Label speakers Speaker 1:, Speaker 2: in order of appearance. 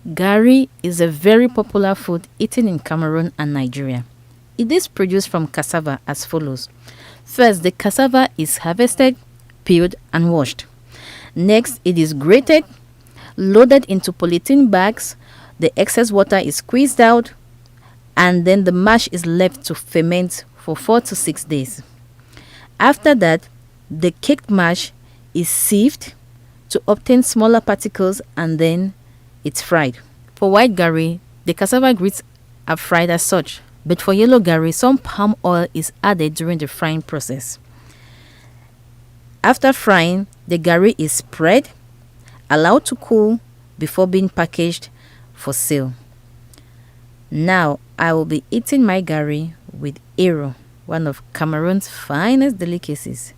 Speaker 1: Gari is a very popular food eaten in Cameroon and Nigeria. It is produced from cassava as follows. First, the cassava is harvested, peeled, and washed. Next, it is grated, loaded into polythene bags, the excess water is squeezed out, and then the mash is left to ferment for 4 to 6 days. After that, the caked mash is sieved to obtain smaller particles and then it's fried. For white Gari, the cassava grits are fried as such, but for yellow Gari, some palm oil is added during the frying process. After frying, the Gari is spread, allowed to cool before being packaged for sale. Now, I will be eating my Gari with Ero, one of Cameroon's finest delicacies.